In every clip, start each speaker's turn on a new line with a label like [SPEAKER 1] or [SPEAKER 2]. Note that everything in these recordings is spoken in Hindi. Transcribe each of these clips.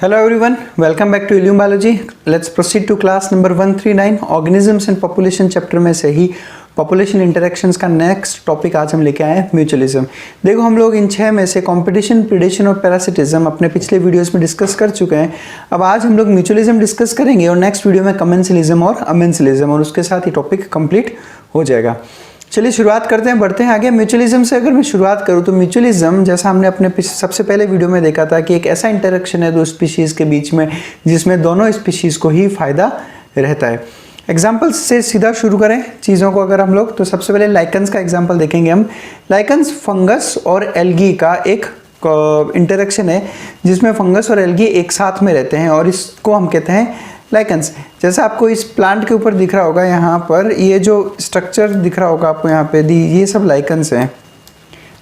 [SPEAKER 1] Hello everyone, welcome back to Ilium Biology. Let's proceed to class number 139 Organisms and Population chapter में से ही पॉपुलेशन इंटरेक्शंस का नेक्स्ट टॉपिक आज हम लेके आए हैं म्यूचुअलिज्म। देखो हम लोग इन 6 में से कंपटीशन, प्रीडेशन और पैरासिटिज्म अपने पिछले वीडियोस में डिस्कस कर चुके हैं। अब आज हम लोग म्यूचुअलिज्म डिस्कस करेंगे और नेक्स्ट वीडियो में कमेंसलिज्म और अमेंसलिज्म, और उसके साथ ही टॉपिक कंप्लीट हो जाएगा। चलिए शुरुआत करते हैं, बढ़ते हैं आगे। म्यूचुअलिज्म से अगर मैं शुरुआत करूं तो म्यूचुअलिज्म जैसा हमने अपने सबसे पहले वीडियो में देखा था कि एक ऐसा इंटरेक्शन है दो स्पीशीज़ के बीच में जिसमें दोनों स्पीशीज़ को ही फायदा रहता है। एग्जाम्पल से सीधा शुरू करें चीज़ों को अगर हम लोग, तो सबसे पहले लाइकन्स का एग्जाम्पल देखेंगे हम। लाइकन्स फंगस और एल्गी का एक इंटरेक्शन है जिसमें फंगस और एल्गी एक साथ में रहते हैं और इसको हम कहते हैं लाइकन्स। जैसा आपको इस प्लांट के ऊपर दिख रहा होगा, यहाँ पर ये जो स्ट्रक्चर दिख रहा होगा आपको यहाँ पे ये सब लाइकन्स हैं।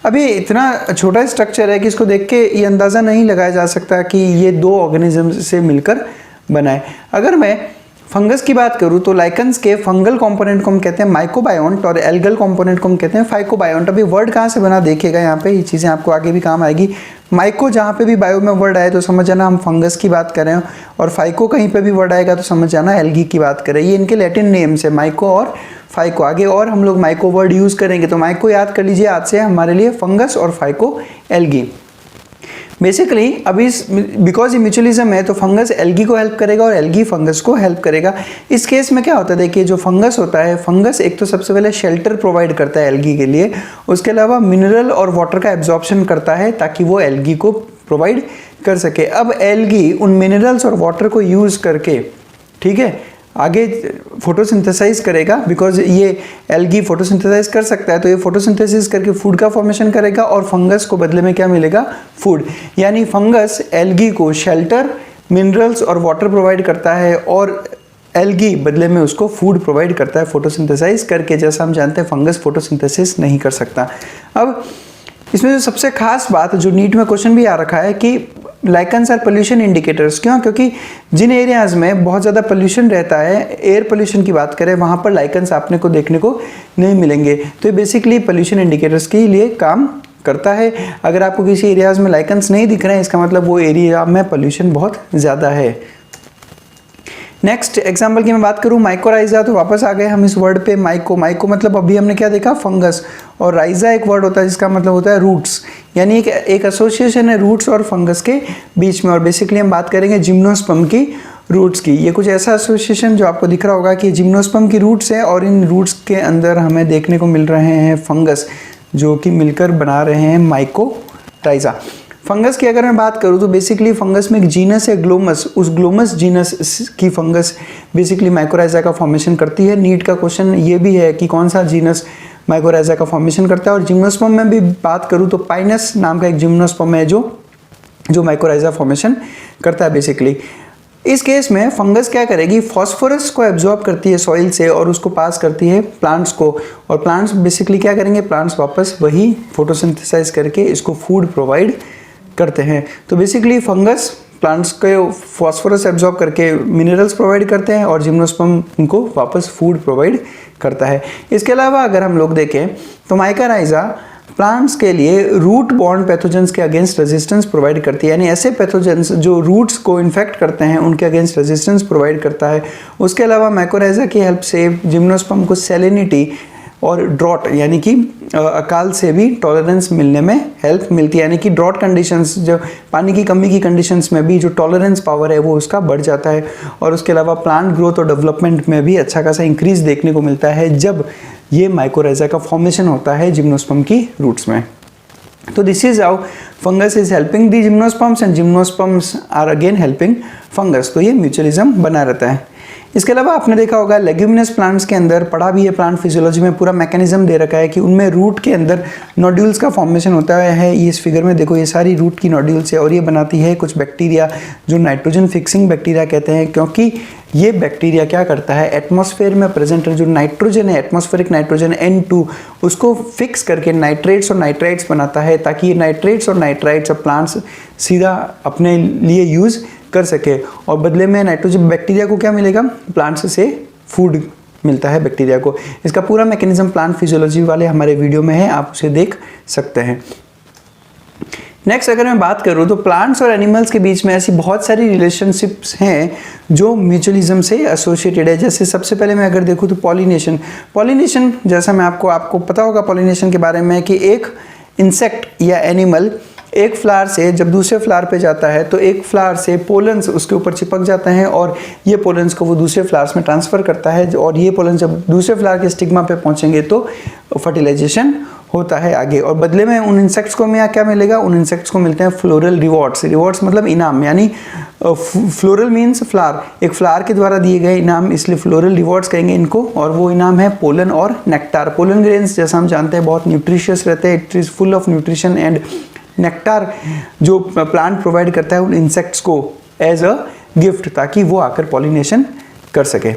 [SPEAKER 1] अभी इतना छोटा स्ट्रक्चर है कि इसको देख के ये अंदाज़ा नहीं लगाया जा सकता कि ये दो ऑर्गेनिज्म से मिलकर बना है। अगर मैं फंगस की बात करूँ तो लाइकन्स के फंगल कंपोनेंट को हम कहते हैं माइकोबायोन्ट और एल्गल कंपोनेंट को हम कहते हैं फाइकोबायोन्ट। अभी वर्ड कहाँ से बना देखिएगा, यहाँ पे ये चीज़ें आपको आगे भी काम आएगी। माइको जहाँ पे भी बायो में वर्ड आए तो समझ जाना हम फंगस की बात कर रहे हैं, और फाइको कहीं पे भी वर्ड आएगा तो समझ जाना एल्गी की बात कर रहे हैं। ये इनके लैटिन नेम्स है, माइको और फाइको। आगे और हम लोग माइको वर्ड यूज़ करेंगे तो माइको याद कर लीजिए आज से हमारे लिए फंगस और फाइको एल्गी। बेसिकली अभी बिकॉज ये म्यूचुअलिज्म है तो फंगस एल्गी को हेल्प करेगा और एल्गी फंगस को हेल्प करेगा। इस केस में क्या होता है, देखिए जो फंगस होता है, फंगस एक तो सबसे पहले शेल्टर प्रोवाइड करता है एल्गी के लिए, उसके अलावा मिनरल और वाटर का एब्जॉर्प्शन करता है ताकि वो एल्गी को प्रोवाइड कर सके। अब एल्गी उन मिनरल्स और वाटर को यूज़ करके, ठीक है, आगे फोटोसिंथेसाइज करेगा। बिकॉज ये एल्गी फोटोसिंथेसाइज कर सकता है तो ये फोटोसिंथेसिस करके फूड का फॉर्मेशन करेगा और फंगस को बदले में क्या मिलेगा, फूड। यानी फंगस एल्गी को शेल्टर, मिनरल्स और वाटर प्रोवाइड करता है और एल्गी बदले में उसको फूड प्रोवाइड करता है फोटोसिंथेसाइज करके। जैसा हम जानते हैं फंगस फोटोसिंथेसिस नहीं कर सकता। अब इसमें जो सबसे खास बात जो नीट में क्वेश्चन भी आ रखा है कि लाइकन्स आर पोल्यूशन इंडिकेटर्स। क्यों? क्योंकि जिन एरियाज में बहुत ज़्यादा पोल्यूशन रहता है, एयर पोल्यूशन की बात करें, वहाँ पर लाइकन्स आपने को देखने को नहीं मिलेंगे। तो ये बेसिकली पोल्यूशन इंडिकेटर्स के लिए काम करता है। अगर आपको किसी एरियाज में लाइकन्स नहीं दिख रहे हैं इसका मतलब वो एरिया में पोल्यूशन बहुत ज़्यादा है। नेक्स्ट एग्जाम्पल की मैं बात करूँ माइकोराइजा, तो वापस आ गए हम इस वर्ड पे। माइको मतलब अभी हमने क्या देखा, फंगस, और राइजा एक वर्ड होता है जिसका मतलब होता है रूट्स। यानी एक एसोसिएशन है रूट्स और फंगस के बीच में। और बेसिकली हम बात करेंगे जिम्नोस्पर्म की रूट्स की। ये कुछ ऐसा एसोसिएशन जो आपको दिख रहा होगा कि जिम्नोस्पर्म की रूट्स है और इन रूट्स के अंदर हमें देखने को मिल रहे हैं फंगस जो कि मिलकर बना रहे हैं माइकोराइजा। फंगस की अगर मैं बात करूँ तो बेसिकली फंगस में एक जीनस है ग्लोमस, उस ग्लोमस जीनस की फंगस बेसिकली माइकोराइजा का फॉर्मेशन करती है। नीट का क्वेश्चन ये भी है कि कौन सा जीनस माइकोराइजा का फॉर्मेशन करता है। और जिम्नोस्पर्म में भी बात करूँ तो पाइनस नाम का एक जिम्नोस्पर्म है जो माइकोराइजा फॉर्मेशन करता है बेसिकली। इस केस में फंगस क्या करेगी, फॉस्फोरस को एब्जॉर्ब करती है सॉइल से और उसको पास करती है प्लांट्स को, और प्लांट्स बेसिकली क्या करेंगे, प्लांट्स वापस वही फोटोसिंथेसाइज करके इसको फूड प्रोवाइड करते हैं। तो बेसिकली फंगस प्लांट्स को फॉस्फोरस एब्जॉर्ब करके मिनरल्स प्रोवाइड करते हैं और जिम्नोस्पर्म उनको वापस फूड प्रोवाइड करता है। इसके अलावा अगर हम लोग देखें तो माइकोराइजा प्लांट्स के लिए रूट बॉर्न पैथोजेंस के अगेंस्ट रेजिस्टेंस प्रोवाइड करती है। यानी ऐसे पैथोजेंस जो रूट्स को इन्फेक्ट करते हैं उनके अगेंस्ट रेजिस्टेंस प्रोवाइड करता है। उसके अलावा माइकोराइजा की हेल्प से जिम्नोस्पर्म को सैलिनिटी और ड्रॉट यानी कि अकाल से भी टॉलरेंस मिलने में हेल्प मिलती है। यानी कि ड्रॉट कंडीशंस, जो पानी की कमी की कंडीशंस में भी जो टॉलरेंस पावर है वो उसका बढ़ जाता है। और उसके अलावा प्लांट ग्रोथ और डेवलपमेंट में भी अच्छा खासा इंक्रीज देखने को मिलता है जब ये माइकोराइजा का फॉर्मेशन होता है जिम्नोस्पर्म की रूट्स में। तो this is how fungus is helping the gymnosperms and gymnosperms are again helping fungus. तो ये म्यूचुअलिज्म बना रहता है। इसके अलावा आपने देखा होगा लेग्यूमिनस प्लांट्स के अंदर पढ़ा भी है, प्लांट फिजियोलॉजी में पूरा मैकेनिज्म दे रखा है कि उनमें रूट के अंदर नोड्यूल्स का फॉर्मेशन होता है। ये इस फिगर में देखो, ये सारी रूट की नोड्यूल्स है और ये बनाती है कुछ बैक्टीरिया जो नाइट्रोजन फिक्सिंग बैक्टीरिया कहते हैं। क्योंकि ये बैक्टीरिया क्या करता है, एटमॉस्फेयर में प्रेजेंट जो नाइट्रोजन है, एटमॉस्फेरिक नाइट्रोजन N2, उसको फिक्स करके नाइट्रेट्स और नाइट्राइट्स बनाता है ताकि ये नाइट्रेट्स और नाइट्राइट्स अब प्लांट्स सीधा अपने लिए यूज़ कर सके। और बदले में नाइट्रोजन बैक्टीरिया को क्या मिलेगा, प्लांट्स से फूड मिलता है बैक्टीरिया को। इसका पूरा मैकेनिज्म प्लांट फिजियोलॉजी वाले हमारे वीडियो में है, आप उसे देख सकते हैं। नेक्स्ट अगर मैं बात करूँ तो प्लांट्स और एनिमल्स के बीच में ऐसी बहुत सारी रिलेशनशिप्स हैं जो म्यूचुअलिज्म से एसोसिएटेड है। जैसे सबसे पहले मैं अगर देखूँ तो पॉलिनेशन जैसा मैं आपको पता होगा पॉलिनेशन के बारे में कि एक इंसेक्ट या एनिमल एक फ्लावर से जब दूसरे फ्लावर पे जाता है तो एक फ्लावर से पोलन्स उसके ऊपर चिपक जाते हैं और ये पोलन्स को वो दूसरे फ्लावर्स में ट्रांसफ़र करता है और ये पोलन्स जब दूसरे फ्लावर के स्टिग्मा पे पहुंचेंगे तो फर्टिलाइजेशन होता है आगे। और बदले में उन इंसेक्ट्स को में क्या मिलेगा, उन इंसेक्ट्स को मिलते हैं फ्लोरल रिवॉर्ड्स मतलब इनाम, यानी फ्लोरल मीन्स फ्लावर, एक फ्लावर के द्वारा दिए गए इनाम, इसलिए फ्लोरल रिवॉर्ड्स कहेंगे इनको। और वो इनाम है पोलन और नेक्टार। पोलन ग्रेन्स जैसा हम जानते हैं बहुत न्यूट्रिशियस रहते हैं, it is full of nutrition, and nectar जो प्लांट प्रोवाइड करता है उन इंसेक्ट्स को एज अ गिफ्ट ताकि वो आकर पॉलिनेशन कर सके।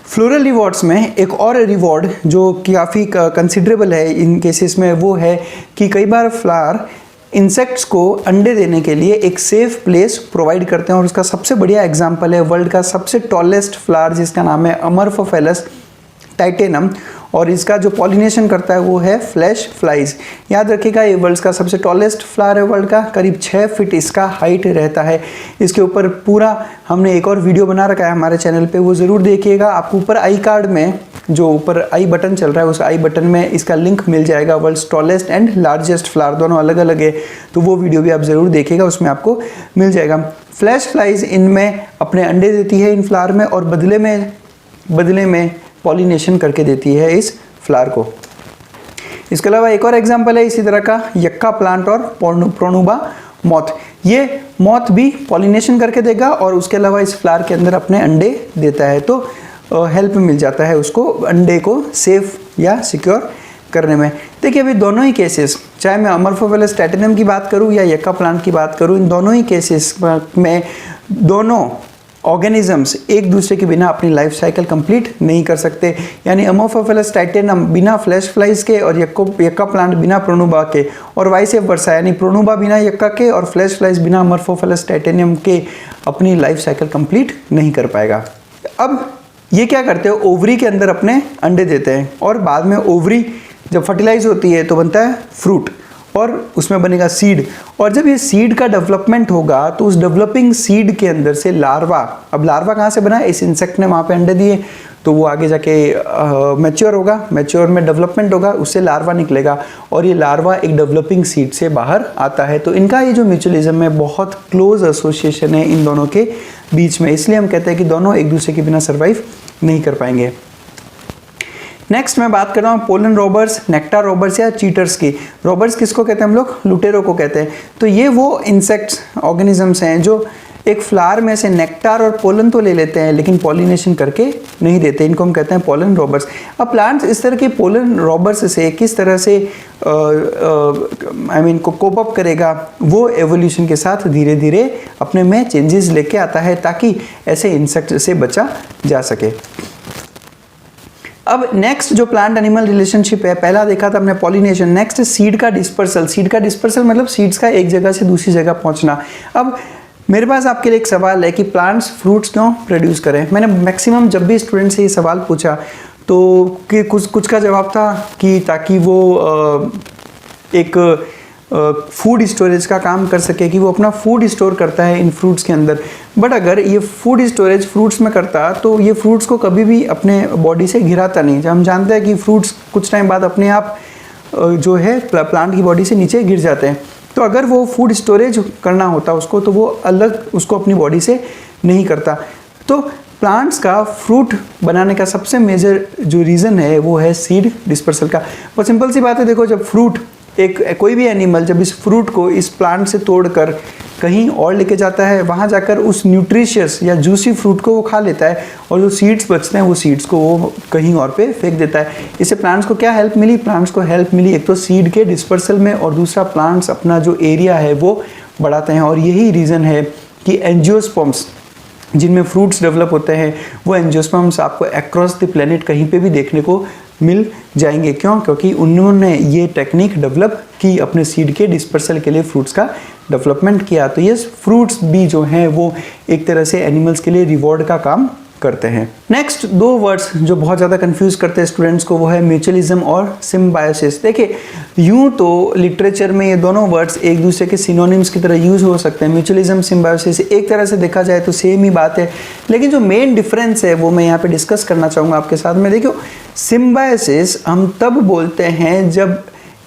[SPEAKER 1] फ्लोरल रिवॉर्ड्स में एक और रिवॉर्ड जो काफ़ी कंसिडरेबल है इन केसेस में वो है कि कई बार फ्लावर इंसेक्ट्स को अंडे देने के लिए एक सेफ प्लेस प्रोवाइड करते हैं और उसका सबसे बढ़िया एग्जांपल है वर्ल्ड का सबसे टॉलेस्ट फ्लावर जिसका नाम है अमरफोफेलस टाइटेनम, और इसका जो पॉलिनेशन करता है वो है फ्लैश फ्लाइज। याद रखिएगा ये वर्ल्ड का सबसे टॉलेस्ट फ्लावर है वर्ल्ड का, करीब 6 फीट इसका हाइट रहता है। इसके ऊपर पूरा हमने एक और वीडियो बना रखा है हमारे चैनल पे, वो ज़रूर देखिएगा। आपको ऊपर आई कार्ड में जो ऊपर आई बटन चल रहा है उस आई बटन में इसका लिंक मिल जाएगा। World's tallest and largest flower दोनों अलग अलग है, तो वो वीडियो भी आप ज़रूर देखिएगा, उसमें आपको मिल जाएगा। फ्लैश फ्लाइज इनमें अपने अंडे देती है इन फ्लावर में और बदले में पॉलिनेशन करके देती है इस फ्लावर को। इसके अलावा एक और एग्जांपल है इसी तरह का यक्का प्लांट और प्रोनुबा मॉथ। ये मॉथ भी पॉलिनेशन करके देगा और उसके अलावा इस फ्लावर के अंदर अपने अंडे देता है, तो हेल्प मिल जाता है उसको अंडे को सेफ या सिक्योर करने में। देखिए अभी दोनों ही केसेस, चाहे मैं अमरफोफेलस टाइटेनम की बात करूं या यक्का प्लांट की बात करूं, इन दोनों ही केसेस में दोनों ऑर्गेनिजम्स एक दूसरे के बिना अपनी लाइफ साइकिल कंप्लीट नहीं कर सकते। यानी अमरफोफेलस टाइटेनम बिना फ्लैश फ्लाइज के और यक्का प्लांट बिना प्रोनुबा के, और वाइस वर्सा, यानी प्रोनुबा बिना यक्का के और फ्लैश फ्लाइज बिना अमरफोफेलस टाइटेनम के अपनी लाइफ साइकिल कंप्लीट नहीं कर पाएगा। अब ये क्या करते हैं, ओवरी के अंदर अपने अंडे देते हैं और बाद में ओवरी जब फर्टिलाइज होती है तो बनता है फ्रूट और उसमें बनेगा सीड। और जब ये सीड का डेवलपमेंट होगा तो उस डेवलपिंग सीड के अंदर से लार्वा, अब लार्वा कहाँ से बना, इस इंसेक्ट ने वहाँ पे अंडे दिए तो वो आगे जाके मैच्योर होगा, मैच्योर में डेवलपमेंट होगा, उससे लार्वा निकलेगा और ये लार्वा एक डेवलपिंग सीड से बाहर आता है। तो इनका ये जो म्यूचुअलिज्म में बहुत क्लोज एसोसिएशन है इन दोनों के बीच में, इसलिए हम कहते हैं कि दोनों एक दूसरे के बिना सर्वाइव नहीं कर पाएंगे। नेक्स्ट मैं बात कर रहा हूँ पोलन रॉबर्स, नेक्टार रॉबर्स या चीटर्स की। रॉबर्स किसको कहते हैं हम लोग, लुटेरो को कहते हैं। तो ये वो इंसेक्ट्स ऑर्गेनिजम्स हैं जो एक फ्लावर में से नेक्टार और पोलन तो ले लेते हैं लेकिन पॉलिनेशन करके नहीं देते, इनको हम कहते हैं पोलन रॉबर्स। अब प्लांट्स इस तरह के पोलन रॉबर्स से किस तरह से को कोप अप करेगा, वो एवोल्यूशन के साथ धीरे धीरे अपने में चेंजेस लेके आता है ताकि ऐसे इंसेक्ट से बचा जा सके। अब नेक्स्ट जो प्लांट एनिमल रिलेशनशिप है, पहला देखा था हमने पॉलिनेशन, नेक्स्ट सीड का डिस्पर्सल। सीड का डिस्पर्सल मतलब सीड्स का एक जगह से दूसरी जगह पहुंचना। अब मेरे पास आपके लिए एक सवाल है कि प्लांट्स फ्रूट्स क्यों प्रोड्यूस करें। मैंने मैक्सिमम जब भी स्टूडेंट से ये सवाल पूछा तो कि कुछ का जवाब था कि ताकि वो एक फूड स्टोरेज का काम कर सके, कि वो अपना फूड स्टोर करता है इन फ्रूट्स के अंदर। बट अगर ये फूड स्टोरेज फ्रूट्स में करता तो ये फ्रूट्स को कभी भी अपने बॉडी से घिराता नहीं। जब हम जानते हैं कि फ्रूट्स कुछ टाइम बाद अपने आप जो है प्लांट की बॉडी से नीचे गिर जाते हैं, तो अगर वो फूड स्टोरेज करना होता उसको तो वो अलग उसको अपनी बॉडी से नहीं करता। तो प्लांट्स का फ्रूट बनाने का सबसे मेजर जो रीज़न है वो है सीड डिस्पर्सल का। और सिंपल सी बात है, देखो जब फ्रूट कोई भी एनिमल जब इस फ्रूट को इस प्लांट से तोड़कर कहीं और लेके जाता है, वहाँ जाकर उस न्यूट्रिशियस या जूसी फ्रूट को वो खा लेता है और जो सीड्स बचते हैं वो सीड्स को वो कहीं और पे फेंक देता है। इससे प्लांट्स को क्या हेल्प मिली, प्लांट्स को हेल्प मिली एक तो सीड के डिस्पर्सल में और दूसरा प्लांट्स अपना जो एरिया है वो बढ़ाते हैं। और यही रीज़न है कि एंजियोस्पर्म्स जिनमें फ्रूट्स डेवलप होते हैं वो एंजियोस्पर्म्स आपको अक्रॉस द प्लेनेट कहीं पे भी देखने को मिल जाएंगे। क्यों? क्योंकि उन्होंने ये टेक्निक डेवलप की अपने सीड के डिस्पर्सल के लिए, फ्रूट्स का डेवलपमेंट किया। तो ये फ्रूट्स भी जो हैं वो एक तरह से एनिमल्स के लिए रिवॉर्ड का काम करते हैं। नेक्स्ट दो वर्ड्स जो बहुत ज़्यादा कंफ्यूज करते हैं स्टूडेंट्स को, वो है म्यूचुअलिज्म और सिम्बायोसिस। देखिए यूं तो लिटरेचर में ये दोनों वर्ड्स एक दूसरे के सिनोनिम्स की तरह यूज हो सकते हैं। म्यूचुअलिज्म सिम्बायोसिस एक तरह से देखा जाए तो सेम ही बात है, लेकिन जो मेन डिफरेंस है वो मैं यहाँ पे डिस्कस करना चाहूँगा आपके साथ में। देखियो सिम्बायोसिस हम तब बोलते हैं जब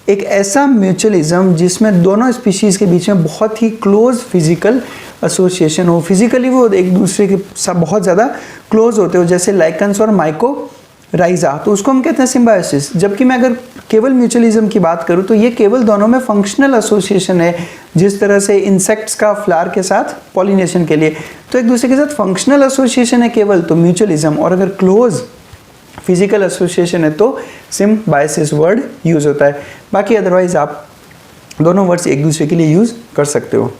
[SPEAKER 1] एक ऐसा म्यूचुअलिज्म जिसमें दोनों स्पीशीज़ के बीच में बहुत ही क्लोज फिजिकल एसोसिएशन हो, फिजिकली वो एक दूसरे के साथ बहुत ज़्यादा क्लोज होते हो, जैसे लाइकन्स और माइकोराइजा, तो उसको हम कहते हैं सिम्बायोसिस। जबकि मैं अगर केवल म्यूचुअलिज्म की बात करूँ तो ये केवल दोनों में फंक्शनल एसोसिएशन है, जिस तरह से इंसेक्ट्स का फ्लावर के साथ पॉलिनेशन के लिए तो एक दूसरे के साथ फंक्शनल एसोसिएशन है केवल, तो म्यूचुअलिज्म, और अगर क्लोज फिजिकल एसोसिएशन है तो सिम्बायोसिस वर्ड यूज होता है। बाकी अदरवाइज आप दोनों वर्ड्स एक दूसरे के लिए यूज कर सकते हो।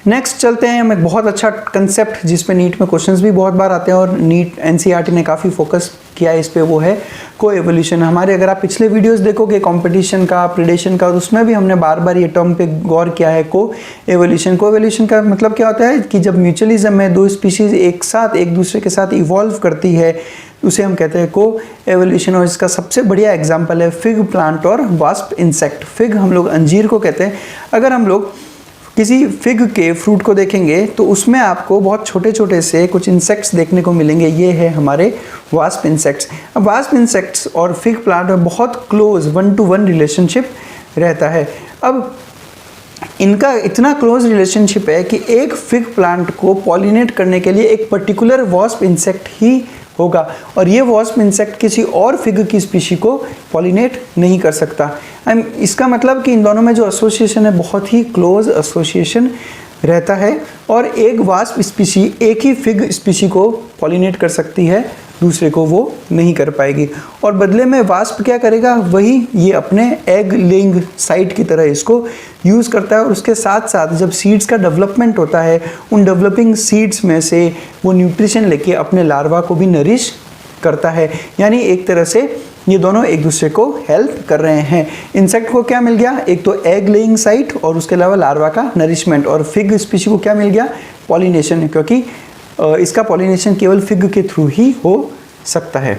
[SPEAKER 1] नेक्स्ट चलते हैं हम एक बहुत अच्छा कंसेप्ट जिस पे नीट में क्वेश्चंस भी बहुत बार आते हैं और नीट एनसीईआरटी ने काफ़ी फोकस किया है इस पे, वो है को एवोल्यूशन। हमारे अगर आप पिछले वीडियोस देखोगे कंपटीशन का, प्रिडेशन का, और उसमें भी हमने बार बार ये टर्म पे गौर किया है को एवोल्यूशन। को एवोल्यूशन का मतलब क्या होता है कि जब म्यूचुअलिज्म में दो स्पीशीज एक साथ एक दूसरे के साथ इवॉल्व करती है उसे हम कहते हैं को एवोल्यूशन। और इसका सबसे बढ़िया एग्जाम्पल है फिग प्लांट और वास्प इंसेक्ट। फिग हम लोग अंजीर को कहते हैं। अगर हम लोग किसी फिग के फ्रूट को देखेंगे तो उसमें आपको बहुत छोटे छोटे से कुछ इंसेक्ट्स देखने को मिलेंगे, ये है हमारे वास्प इंसेक्ट्स। अब वास्प इंसेक्ट्स और फिग प्लांट में बहुत क्लोज 1-to-1 रिलेशनशिप रहता है। अब इनका इतना क्लोज रिलेशनशिप है कि एक फिग प्लांट को पॉलिनेट करने के लिए एक पर्टिकुलर वास्प इंसेक्ट ही होगा, और ये वास्प इंसेक्ट किसी और फिग की स्पीशी को पॉलिनेट नहीं कर सकता। इसका मतलब कि इन दोनों में जो एसोसिएशन है बहुत ही क्लोज एसोसिएशन रहता है, और एक वास्प स्पीशी एक ही फिग स्पीशी को पॉलिनेट कर सकती है, दूसरे को वो नहीं कर पाएगी। और बदले में वास्प क्या करेगा, वही ये अपने एग लेइंग साइट की तरह इसको यूज़ करता है, और उसके साथ साथ जब सीड्स का डेवलपमेंट होता है उन डेवलपिंग सीड्स में से वो न्यूट्रिशन लेके अपने लार्वा को भी नरिश करता है। यानी एक तरह से ये दोनों एक दूसरे को हेल्प कर रहे हैं। इंसेक्ट को क्या मिल गया, एक तो एग लेइंग साइट और उसके अलावा लार्वा का नरिशमेंट, और फिग स्पीशी को क्या मिल गया, पॉलिनेशन, क्योंकि इसका पॉलिनेशन केवल फिग के थ्रू ही हो सकता है।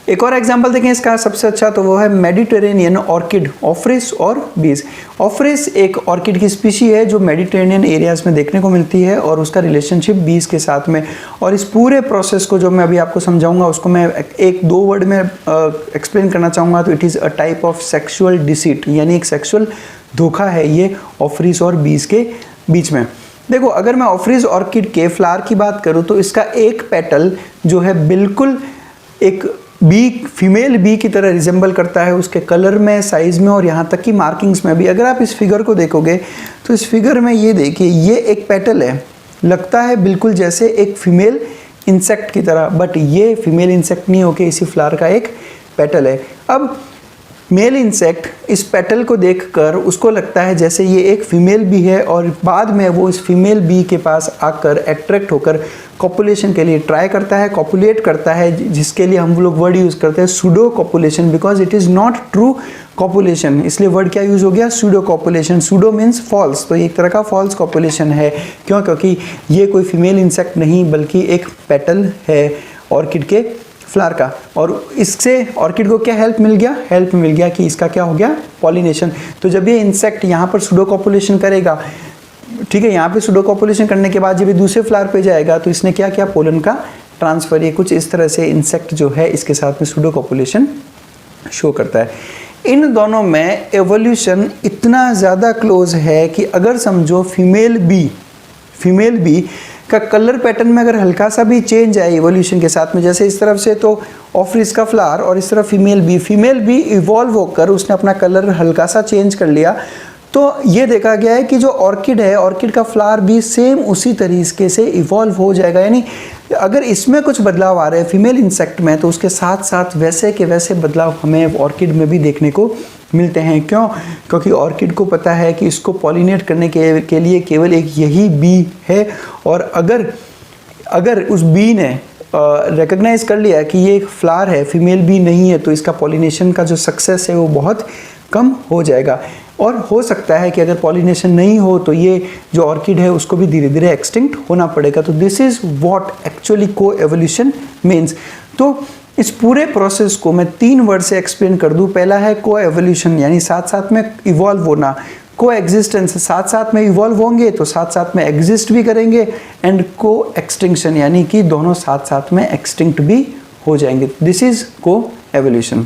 [SPEAKER 1] एक और एग्जांपल देखें इसका सबसे अच्छा, तो वो है मेडिटेरेनियन ऑर्किड, ऑफ्रिस और बीज। ऑफ्रिस एक ऑर्किड की स्पीशी है जो मेडिटेरेनियन एरियाज में देखने को मिलती है, और उसका रिलेशनशिप बीज के साथ में। और इस पूरे प्रोसेस को जो मैं अभी आपको समझाऊंगा उसको मैं एक दो वर्ड में एक्सप्लेन करना चाहूँगा, तो it is a type of sexual deceit, यानी एक सेक्सुअल धोखा है ये ऑफ्रिस और बीज के बीच में। देखो अगर मैं ऑफ्रिस ऑर्किड के फ्लावर की बात करूँ तो इसका एक पेटल जो है बिल्कुल एक बी, फीमेल बी की तरह रिजेंबल करता है, उसके कलर में, साइज़ में, और यहाँ तक कि मार्किंग्स में भी। अगर आप इस फिगर को देखोगे तो इस फिगर में ये देखिए, ये एक पेटल है, लगता है बिल्कुल जैसे एक फीमेल इंसेक्ट की तरह, बट ये फीमेल इंसेक्ट नहीं होके इसी फ्लावर का एक पेटल है। अब मेल इंसेक्ट इस पेटल को देखकर उसको लगता है जैसे ये एक फीमेल बी है, और बाद में वो इस फीमेल बी के पास आकर अट्रैक्ट होकर कॉपुलेशन के लिए ट्राई करता है, कॉपुलेट करता है, जिसके लिए हम लोग वर्ड यूज़ करते हैं pseudo copulation, because it is not true copulation, इसलिए वर्ड क्या यूज़ हो गया, pseudo copulation. Pseudo means false, तो ये एक तरह का फॉल्स कॉपुलेशन है। क्यों, क्योंकि ये कोई फीमेल इंसेक्ट नहीं बल्कि एक पेटल है ऑर्किड के फ्लावर का। और इससे ऑर्किड को क्या हेल्प मिल गया, हेल्प मिल गया कि इसका क्या हो गया, पॉलिनेशन। तो जब ये इंसेक्ट यहाँ पर सूडो कॉपुलेशन करेगा, ठीक है, यहाँ पे सूडो कॉपुलेशन करने के बाद जब ये दूसरे फ्लावर पे जाएगा तो इसने क्या किया, पोलन का ट्रांसफर। ये कुछ इस तरह से इंसेक्ट जो है इसके साथ में सूडो कॉपुलेशन शो करता है। इन दोनों में एवोल्यूशन इतना ज़्यादा क्लोज है कि अगर समझो फीमेल बी का कलर पैटर्न में अगर हल्का सा भी चेंज आए इवोल्यूशन के साथ में, जैसे इस तरफ से तो ऑफ्रिस का फ्लावर और इस तरफ फीमेल बी इवॉल्व होकर उसने अपना कलर हल्का सा चेंज कर लिया, तो ये देखा गया है कि जो ऑर्किड है, ऑर्किड का फ्लावर भी सेम उसी तरीके से इवॉल्व हो जाएगा। यानी अगर इसमें कुछ बदलाव आ रहे हैं फीमेल इंसेक्ट में, तो उसके साथ साथ वैसे के वैसे बदलाव हमें ऑर्किड में भी देखने को मिलते हैं। क्यों, क्योंकि ऑर्किड को पता है कि इसको पॉलिनेट करने के लिए केवल एक यही बी है, और अगर उस बी ने रिकग्नाइज कर लिया कि ये एक फ्लावर है, फीमेल बी नहीं है, तो इसका पॉलिनेशन का जो सक्सेस है वो बहुत कम हो जाएगा। और हो सकता है कि अगर पॉलिनेशन नहीं हो तो ये जो ऑर्किड है उसको भी धीरे धीरे एक्सटिंक्ट होना पड़ेगा। तो दिस इज व्हाट एक्चुअली को एवोल्यूशन मीन्स। तो इस पूरे प्रोसेस को मैं 3 वर्ड से एक्सप्लेन कर दूं। पहला है को एवोल्यूशन यानी साथ साथ में इवॉल्व होना, को एग्जिस्टेंस साथ साथ में इवॉल्व होंगे तो साथ साथ में एग्जिस्ट भी करेंगे, एंड को एक्सटिंक्शन यानी कि दोनों साथ साथ में एक्सटिंक्ट भी हो जाएंगे। दिस इज को एवोल्यूशन।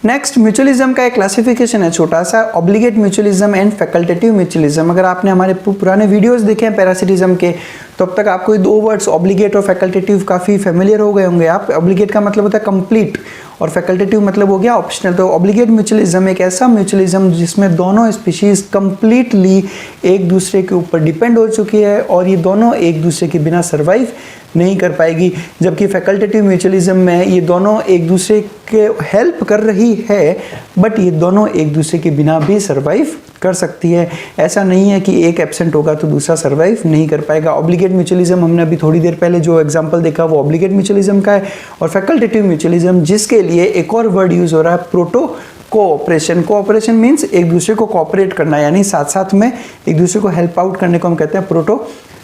[SPEAKER 1] नेक्स्ट म्यूचुअलिज्म का एक क्लासिफिकेशन है छोटा सा, obligate mutualism and facultative mutualism. अगर आपने हमारे पुराने वीडियोस देखे हैं पैरासिटिज्म के तो अब तक आपको ये 2 वर्ड्स ऑब्लिगेट और फैकल्टेटिव काफ़ी फेमिलियर हो गए होंगे। आप ऑब्लिगेट का मतलब होता है कंप्लीट और फैकल्टेटिव मतलब हो गया ऑप्शनल। तो ऑब्लिगेट म्यूचुअलिज्म एक ऐसा म्यूचुअलिज्म जिसमें दोनों स्पीशीज कंप्लीटली एक दूसरे के ऊपर डिपेंड हो चुकी है और ये दोनों एक दूसरे के बिना सर्वाइव नहीं कर पाएगी। जबकि फैकल्टेटिव म्यूचुअलिज्म में ये दोनों एक दूसरे के हेल्प कर रही है बट ये दोनों एक दूसरे के बिना भी सर्वाइव कर सकती है। ऐसा नहीं है कि एक एब्सेंट होगा तो दूसरा सर्वाइव नहीं कर पाएगा। ऑब्लिगेट म्यूचुअलिज्म हमने अभी थोड़ी देर पहले जो एग्जांपल देखा वो ऑब्लिगेट म्यूचुअलिज्म का है। और फैकल्टेटिव म्यूचुअलिज्म जिसके लिए एक और वर्ड यूज हो रहा है प्रोटो कोऑपरेशन। कोऑपरेशन मीन्स एक दूसरे को कोऑपरेट करना यानी साथ साथ में एक दूसरे को हेल्प आउट करने को हम कहते हैं प्रोटो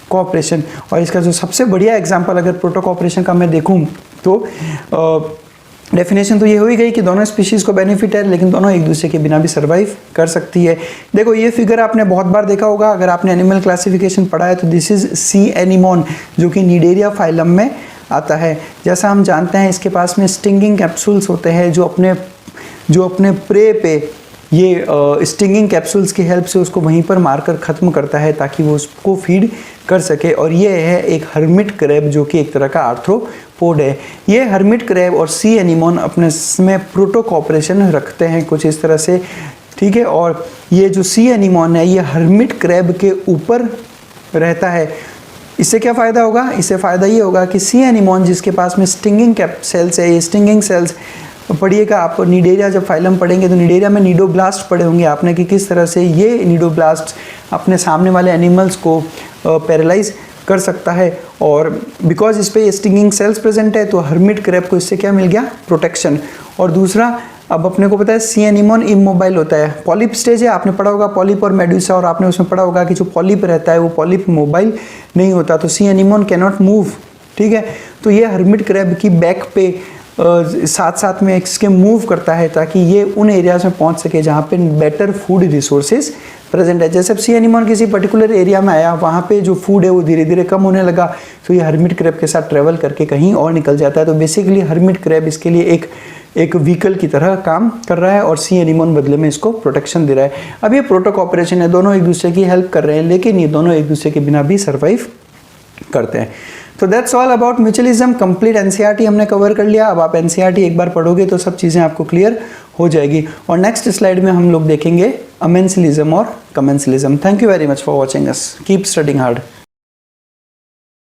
[SPEAKER 1] कोऑपरेशन। और इसका जो सबसे बढ़िया एग्जांपल अगर प्रोटो कोऑपरेशन का मैं देखूं तो डेफिनेशन तो ये हो ही गई कि दोनों स्पीशीज को बेनिफिट है लेकिन दोनों एक दूसरे के बिना भी सर्वाइव कर सकती है। देखो ये फिगर आपने बहुत बार देखा होगा, अगर आपने एनिमल क्लासिफिकेशन पढ़ा है तो दिस इज सी एनिमोन जो कि निडेरिया फाइलम में आता है। जैसा हम जानते हैं इसके पास में स्टिंगिंग कैप्सूल्स होते हैं जो अपने प्रे पे ये स्टिंगिंग कैप्सूल्स की हेल्प से उसको वहीं पर मारकर ख़त्म करता है ताकि वो उसको फीड कर सके। और ये है एक हर्मिट क्रैब जो कि एक तरह का आर्थ्रोपोड है। ये हर्मिट क्रैब और सी एनिमोन अपने में प्रोटो कोऑपरेशन रखते हैं कुछ इस तरह से, ठीक है। और ये जो सी एनिमोन है ये हर्मिट क्रैब के ऊपर रहता है। इससे क्या फ़ायदा होगा? इससे फ़ायदा ये होगा कि सी एनिमोन जिसके पास में स्टिंगिंग सेल्स है, ये स्टिंगिंग सेल्स पढ़िएगा आप निडेरिया जब फाइलम पढ़ेंगे तो निडेरिया में नीडोब्लास्ट पढ़े होंगे आपने कि किस तरह से ये नीडोब्लास्ट अपने सामने वाले एनिमल्स को पैरालाइज कर सकता है। और बिकॉज इस पे स्टिंगिंग सेल्स प्रेजेंट है तो हर्मिट क्रैब को इससे क्या मिल गया? प्रोटेक्शन। और दूसरा अब अपने को पता है सी एनिमोन इमोबाइल होता है, पॉलिप स्टेज है, आपने पढ़ा होगा पॉलिप और मेडुसा, और आपने उसमें पढ़ा होगा कि जो पॉलिप रहता है वो पॉलिप मोबाइल नहीं होता, तो सी एनिमोन कैन नॉट मूव, ठीक है। तो ये हर्मिट क्रैब की बैक पे साथ साथ में इसके मूव करता है ताकि ये उन एरियाज में पहुंच सके जहाँ पे बेटर फूड रिसोर्सेज प्रेजेंट है। जैसे सी एनिमोन किसी पर्टिकुलर एरिया में आया, वहाँ पे जो फूड है वो धीरे धीरे कम होने लगा, तो ये हर्मिट क्रैब के साथ ट्रेवल करके कहीं और निकल जाता है। तो बेसिकली हर्मिट क्रैब इसके लिए एक व्हीकल की तरह काम कर रहा है और सी एनिमोन बदले में इसको प्रोटेक्शन दे रहा है। अब ये प्रोटो कोऑपरेशन है, दोनों एक दूसरे की हेल्प कर रहे हैं लेकिन ये दोनों एक दूसरे के बिना भी सर्वाइव करते हैं। तो that's all about mutualism. Complete NCERT हमने कवर कर लिया। अब आप एनसीईआरटी एक बार पढ़ोगे तो सब चीज़ें आपको क्लियर हो जाएगी। और नेक्स्ट स्लाइड में हम लोग देखेंगे अमेंसिलिज्म और commensalism. Thank you very much for watching us. Keep studying hard.